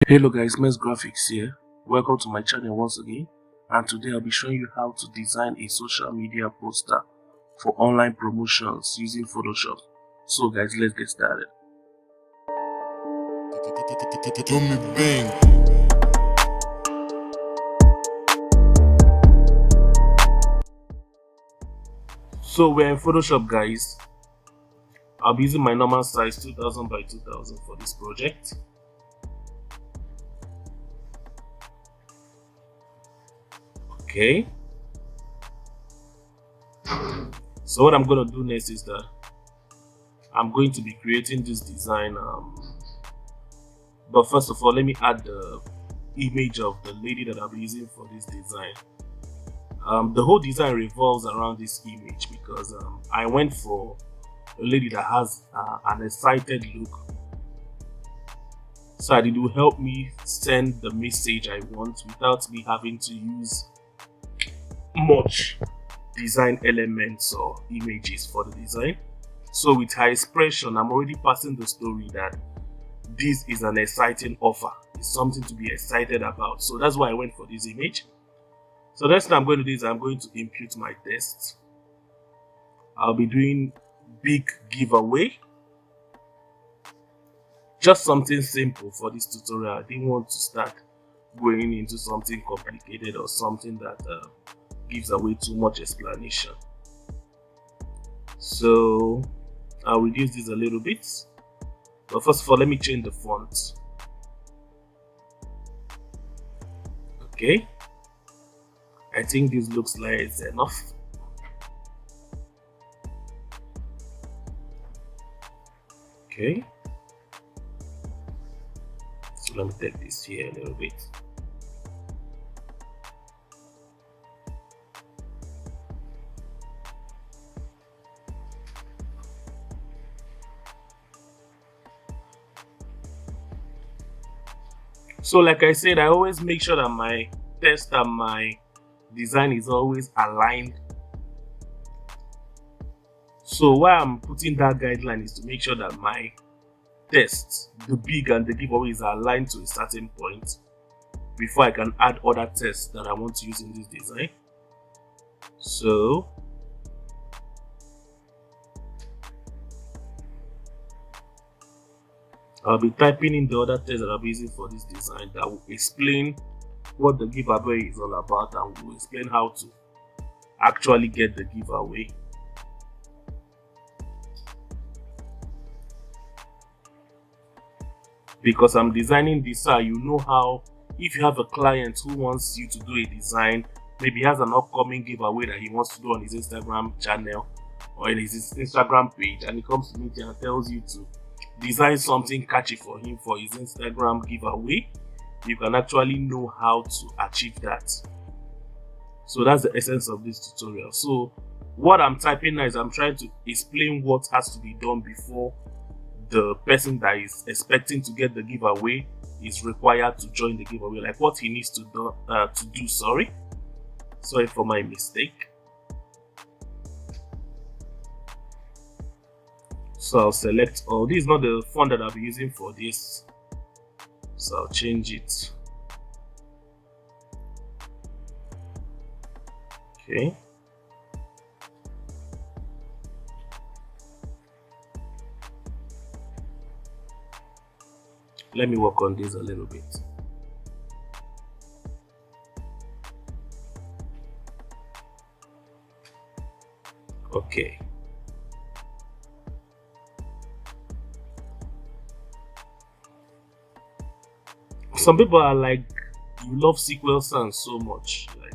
Hello guys, Mez Graphics here. Welcome to my channel once again, and today I'll be showing you how to design a social media poster for online promotions using Photoshop. So guys, let's get started. So we're in Photoshop guys. I'll be using my normal size 2000 by 2000 for this project. Okay, so what I'm going to do next is that I'm going to be creating this design, but first of all, let me add the image of the lady that I'll be using for this design. The whole design revolves around this image because I went for a lady that has an excited look, so that it will help me send the message I want without me having to use much design elements or images for the design. So with her expression, I'm already passing the story that this is an exciting offer. It's something to be excited about. So that's why I went for this image. So next thing I'm going to do is I'm going to input my text. I'll be doing big giveaway. Just something simple for this tutorial. I didn't want to start going into something complicated or something that gives away too much explanation. So I'll reduce this a little bit, but first of all, let me change the font. Okay, I think this looks like it's enough. Okay, so let me take this here a little bit. So like I said, I always make sure that my text and my design is always aligned. So why I'm putting that guideline is to make sure that my text, the big and the giveaway, is aligned to a certain point before I can add other texts that I want to use in this design. So I'll be typing in the other text that I'll be using for this design that will explain what the giveaway is all about and will explain how to actually get the giveaway. Because I'm designing this, so you know how, if you have a client who wants you to do a design, maybe he has an upcoming giveaway that he wants to do on his Instagram channel or in his Instagram page, and he comes to me and tells you to design something catchy for him for his Instagram giveaway, you can actually know how to achieve that. So that's the essence of this tutorial. So what I'm typing now is I'm trying to explain what has to be done before the person that is expecting to get the giveaway is required to join the giveaway, like what he needs to do. Sorry for my mistake. So I'll select all. This is not the font that I'll be using for this, so I'll change it. Okay. Let me work on this a little bit. Okay. Some people are like, you love SQL Sans so much, like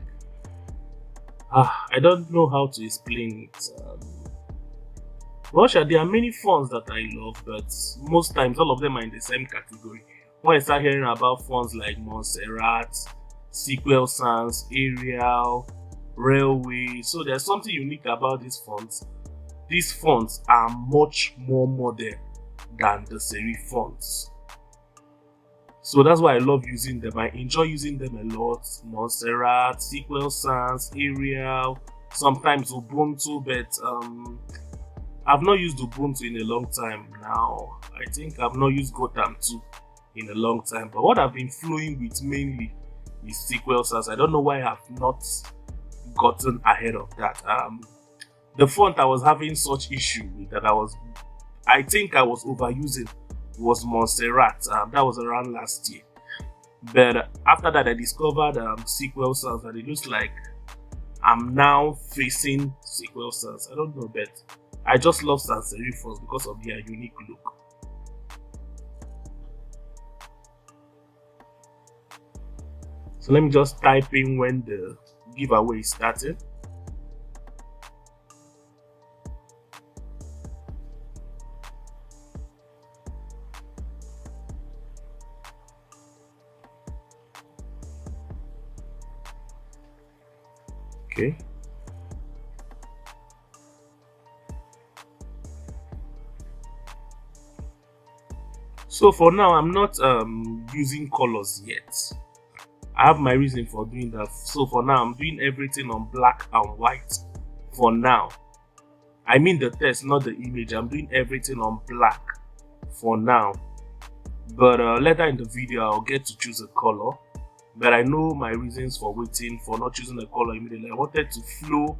I don't know how to explain it. Russia, there are many fonts that I love, but most times all of them are in the same category. When I start hearing about fonts like Montserrat, SQL Sans, Arial, Railway, so there's something unique about these fonts. These fonts are much more modern than the serif fonts. So that's why I love using them. I enjoy using them a lot. Montserrat, SQL Sans, Arial, sometimes Ubuntu, but I've not used Ubuntu in a long time now. I think I've not used Gotham too in a long time. But what I've been flowing with mainly is SQL Sans. I don't know why I have not gotten ahead of that. The font I was having such issue with that I think I was overusing was Montserrat. That was around last year. But after that, I discovered SQL Sans, and it looks like I'm now facing SQL Sans. I don't know, but I just love sans serif because of their unique look. So let me just type in when the giveaway started. Okay. So for now, I'm not using colors yet. I have my reason for doing that. So for now, I'm doing everything on black and white. For now, I mean the text, not the image. I'm doing everything on black for now. But later in the video, I'll get to choose a color. But I know my reasons for waiting for not choosing a color immediately. I wanted to flow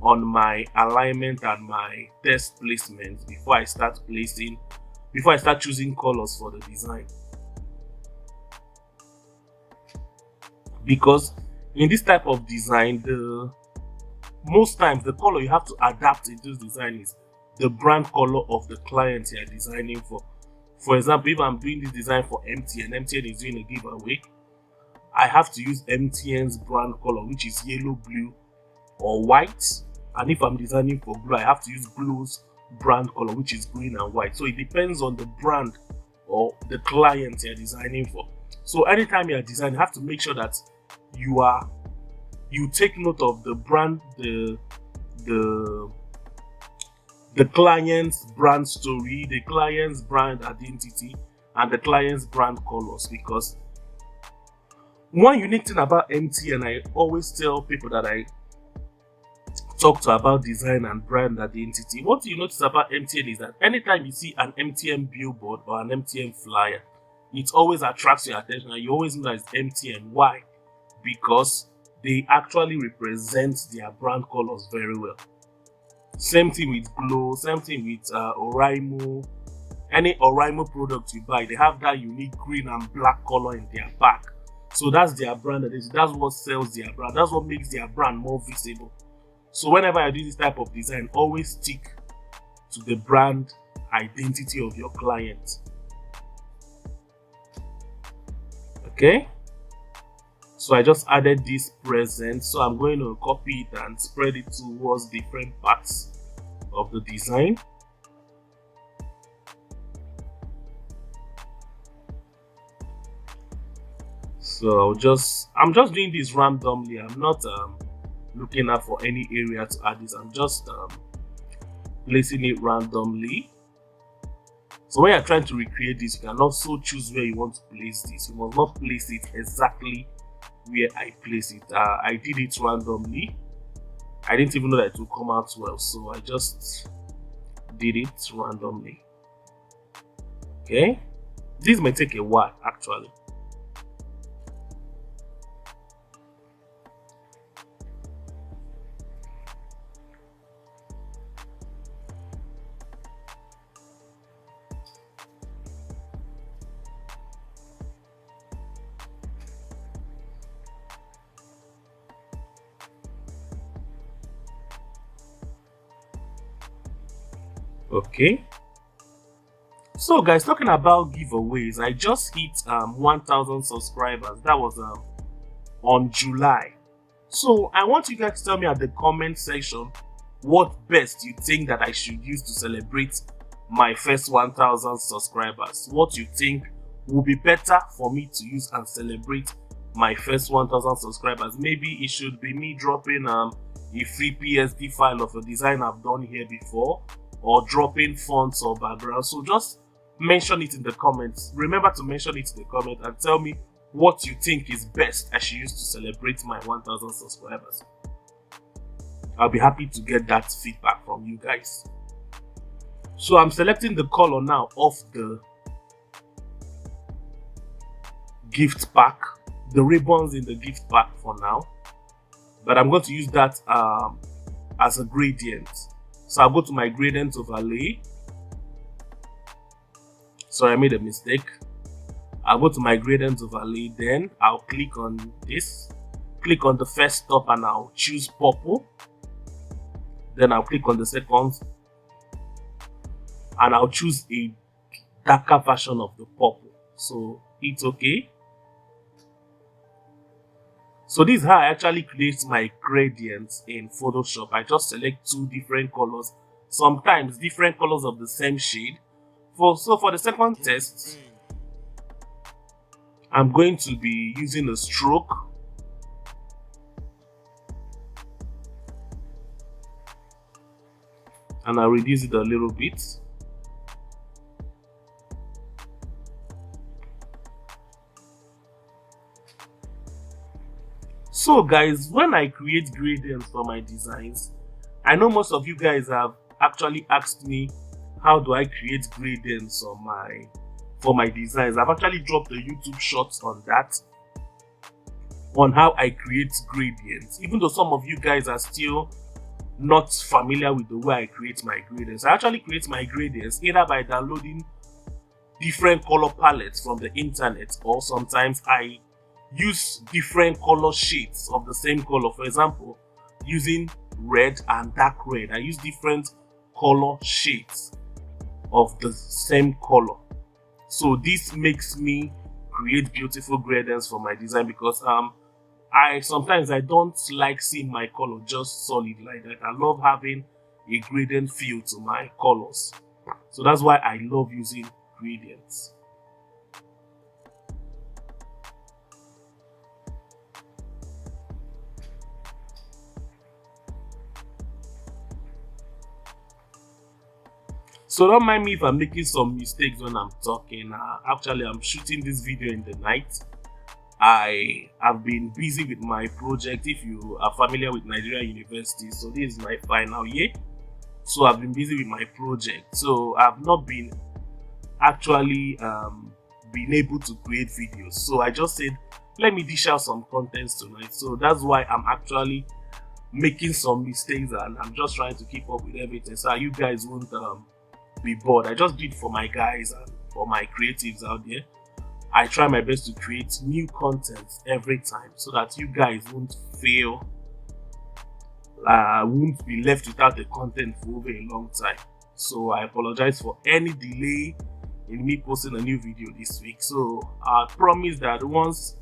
on my alignment and my text placement before I start choosing colors for the design. Because in this type of design, most times the color you have to adapt in this design is the brand color of the client you are designing for. For example, if I'm doing this design for MTN is doing a giveaway, I have to use MTN's brand color, which is yellow, blue, or white. And if I'm designing for Glo, I have to use Glo's brand color, which is green and white. So it depends on the brand or the client you're designing for. So anytime you're designing, you have to make sure that you take note of the brand, the client's brand story, the client's brand identity, and the client's brand colors. Because one unique thing about MTN, I always tell people that I talk to about design and brand identity. What you notice about MTN is that anytime you see an MTN billboard or an MTN flyer, it always attracts your attention and you always know that it's MTN. Why? Because they actually represent their brand colors very well. Same thing with Glo, same thing with Oraimo. Any Oraimo product you buy, they have that unique green and black color in their back. So that's their brand. That's what sells their brand. That's what makes their brand more visible. So whenever I do this type of design, always stick to the brand identity of your client. Okay. So I just added this present. So I'm going to copy it and spread it towards different parts of the design. So I'm just doing this randomly. I'm not looking out for any area to add this. I'm just placing it randomly. So when you're trying to recreate this, you can also choose where you want to place this. You must not place it exactly where I place it. I did it randomly. I didn't even know that it would come out well, so I just did it randomly. Okay, this may take a while actually. Okay, so guys, talking about giveaways, I just hit 1,000 subscribers. That was on July. So I want you guys to tell me at the comment section what best you think that I should use to celebrate my first 1,000 subscribers. What you think will be better for me to use and celebrate my first 1,000 subscribers. Maybe it should be me dropping a free PSD file of a design I've done here before, or dropping fonts or backgrounds. So just mention it in the comments. Remember to mention it in the comment and tell me what you think is best I should use to celebrate my 1,000 subscribers. I'll be happy to get that feedback from you guys. So I'm selecting the color now of the gift pack, the ribbons in the gift pack for now, but I'm going to use that as a gradient. So I'll go to my gradient overlay. Sorry, I made a mistake. I'll go to my gradient overlay, then I'll click on this, click on the first top, and I'll choose purple. Then I'll click on the second and I'll choose a darker version of the purple. So hit OK. So this is how I actually create my gradients in Photoshop. I just select two different colors, sometimes different colors of the same shade. So for the second test, I'm going to be using a stroke. And I'll reduce it a little bit. So guys, when I create gradients for my designs, I know most of you guys have actually asked me, how do I create gradients on for my designs? I've actually dropped a YouTube shorts on that, on how I create gradients. Even though some of you guys are still not familiar with the way I create my gradients, I actually create my gradients either by downloading different color palettes from the internet, or sometimes I use different color shades of the same color. For example, using red and dark red, I use different color shades of the same color. So this makes me create beautiful gradients for my design, because sometimes I don't like seeing my color just solid like that. I love having a gradient feel to my colors. So that's why I love using gradients. So don't mind me if I'm making some mistakes when I'm talking. Actually, I'm shooting this video in the night. I have been busy with my project. If you are familiar with Nigeria University, so this is my final year. So I've been busy with my project. So I've not been actually been able to create videos. So I just said, let me dish out some contents tonight. So that's why I'm actually making some mistakes, and I'm just trying to keep up with everything so you guys won't be bored. I just do it for my guys and for my creatives out there. I try my best to create new content every time so that you guys won't fail, won't be left without the content for over a long time. So I apologize for any delay in me posting a new video this week. So I promise that once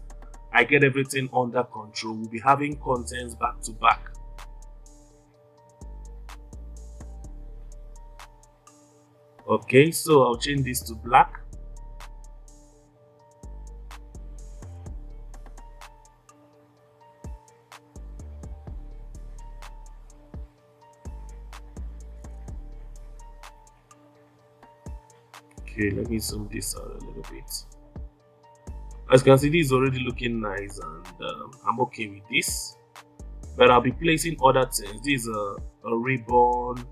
I get everything under control, we'll be having contents back to back. Okay, so I'll change this to black. Okay, let me zoom this out a little bit. As you can see, this is already looking nice, and I'm okay with this. But I'll be placing other things. This is a ribbon.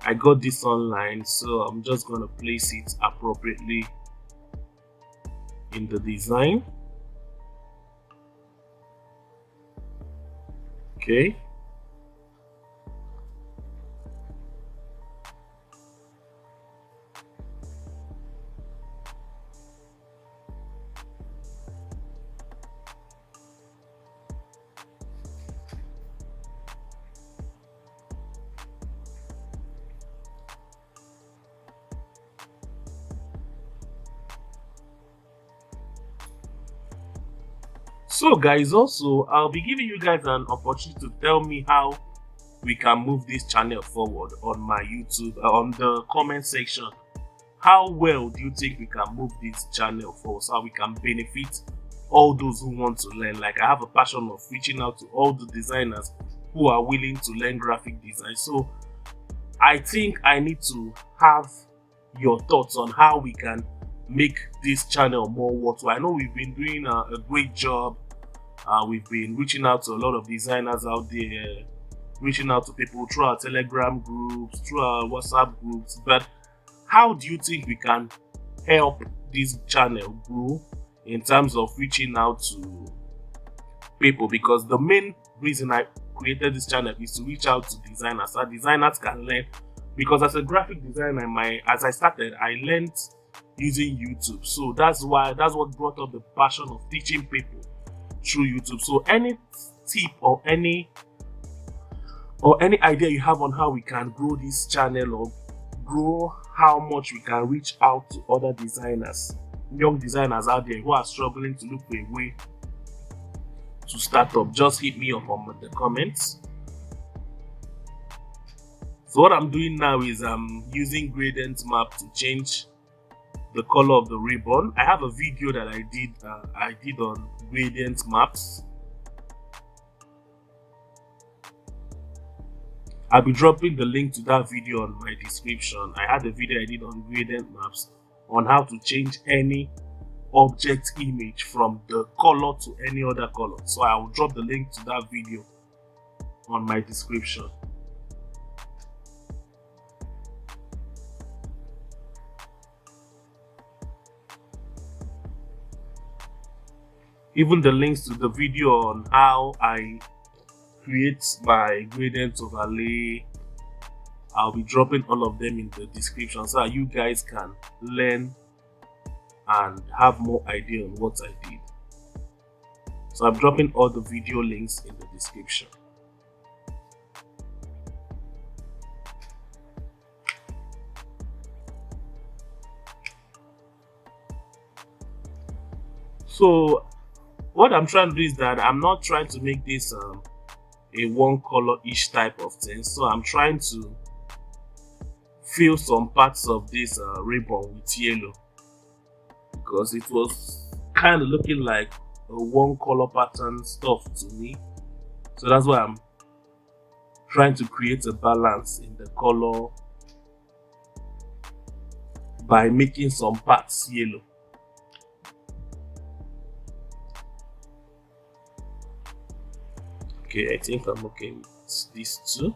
I got this online, so I'm just going to place it appropriately in the design. Okay. So guys, also I'll be giving you guys an opportunity to tell me how we can move this channel forward on my YouTube, on the comment section. How well do you think we can move this channel forward so we can benefit all those who want to learn? Like, I have a passion of reaching out to all the designers who are willing to learn graphic design. So I think I need to have your thoughts on how we can make this channel more worthwhile. I know we've been doing a great job. We've been reaching out to a lot of designers out there, reaching out to people through our Telegram groups, through our WhatsApp groups. But how do you think we can help this channel grow in terms of reaching out to people, because the main reason I created this channel is to reach out to designers so designers can learn. Because as a graphic designer, as I started, I learned using YouTube. So that's what brought up the passion of teaching people through YouTube. So any tip or any idea you have on how we can grow this channel, or grow how much we can reach out to other designers, young designers out there who are struggling to look for a way to start up, just hit me up on the comments. So what I'm doing now is I'm using gradient map to change the color of the ribbon. I have a video that I did on gradient maps. I'll be dropping the link to that video on my description. I had a video I did on gradient maps on how to change any object image from the color to any other color. So I will drop the link to that video on my description. Even the links to the video on how I create my gradient overlay, I'll be dropping all of them in the description so that you guys can learn and have more idea on what I did. So I'm dropping all the video links in the description. So what I'm trying to do is that I'm not trying to make this a one color each type of thing. So I'm trying to fill some parts of this ribbon with yellow, because it was kind of looking like a one color pattern stuff to me. So that's why I'm trying to create a balance in the color by making some parts yellow. Okay, I think I'm okay with these two.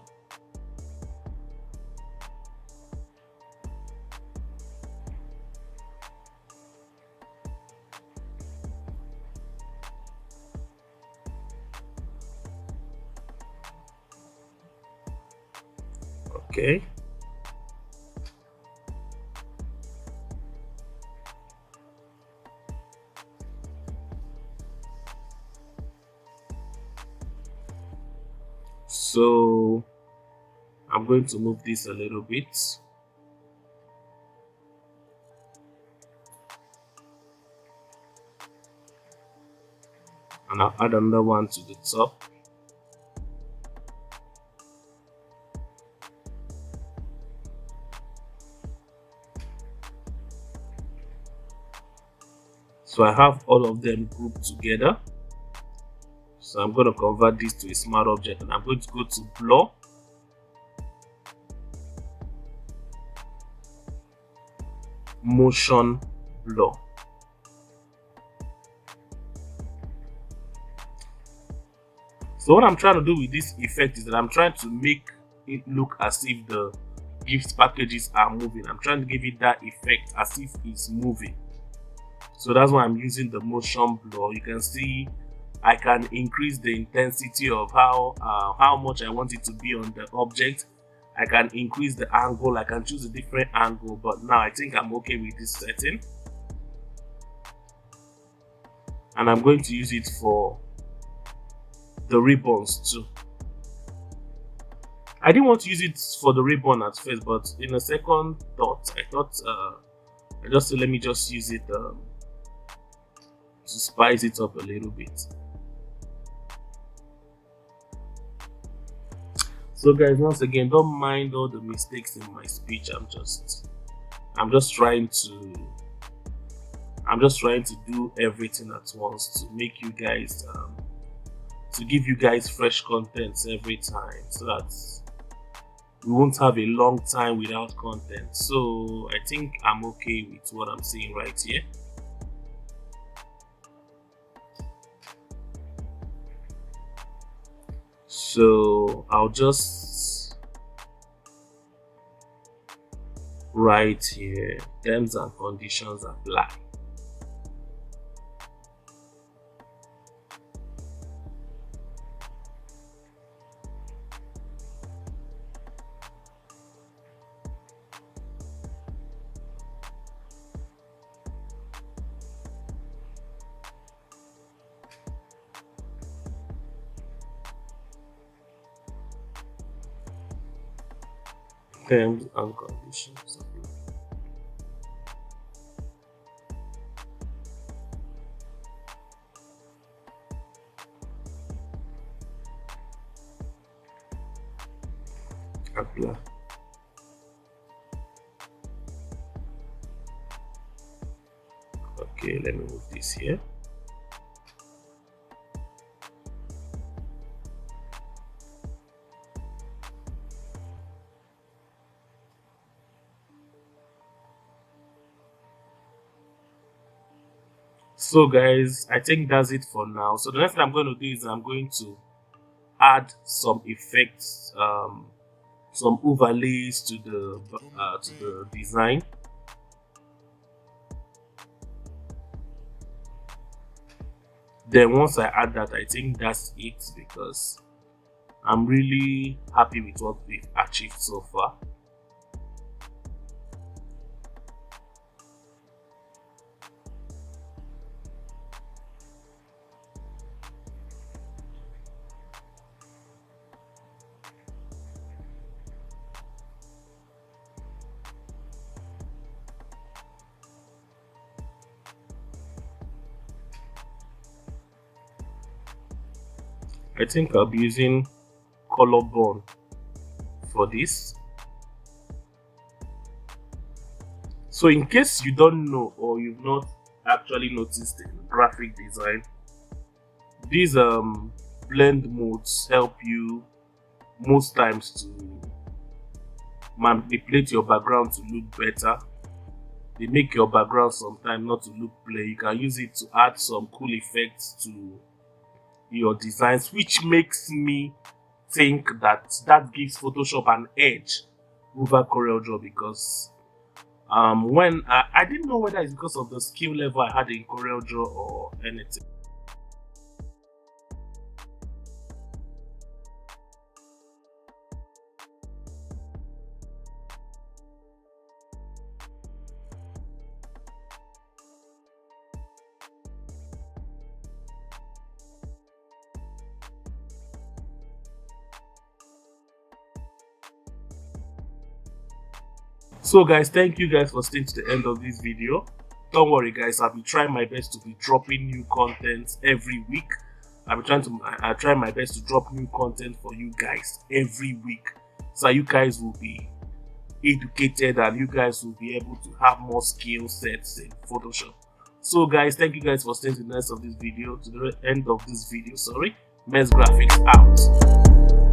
Okay. So I'm going to move this a little bit. And I'll add another one to the top. So I have all of them grouped together. So I'm going to convert this to a smart object, and I'm going to go to blur, motion blur. So what I'm trying to do with this effect is that I'm trying to make it look as if the gift packages are moving. I'm trying to give it that effect as if it's moving. So that's why I'm using the motion blur. You can see I can increase the intensity of how much I want it to be on the object. I can increase the angle. I can choose a different angle, but now I think I'm okay with this setting. And I'm going to use it for the ribbons too. I didn't want to use it for the ribbon at first, but in a second thought, I thought I just said let me just use it to spice it up a little bit. So guys, once again, don't mind all the mistakes in my speech. I'm just trying to do everything at once to make you guys to give you guys fresh content every time, so that we won't have a long time without content. So I think I'm okay with what I'm saying right here. So I'll just right here, terms and conditions apply. Terms and conditions apply. Apply. Okay, let me move this here. So guys, I think that's it for now. So the next thing I'm going to do is I'm going to add some effects, some overlays to the design. Then once I add that, I think that's it, because I'm really happy with what we've achieved so far. I think I'll be using color burn for this. So in case you don't know, or you've not actually noticed in graphic design, these blend modes help you most times to manipulate your background to look better. They make your background sometimes not to look plain. You can use it to add some cool effects to your designs, which makes me think that gives Photoshop an edge over CorelDRAW, because when I didn't know whether it's because of the skill level I had in CorelDRAW or anything. So guys, thank you guys for staying to the end of this video. Don't worry guys, I'll be trying my best to be dropping new content every week. I'll try my best to drop new content for you guys every week, so you guys will be educated and you guys will be able to have more skill sets in Photoshop. So guys, thank you guys for staying to the end of this video, sorry. Mez Graphics out.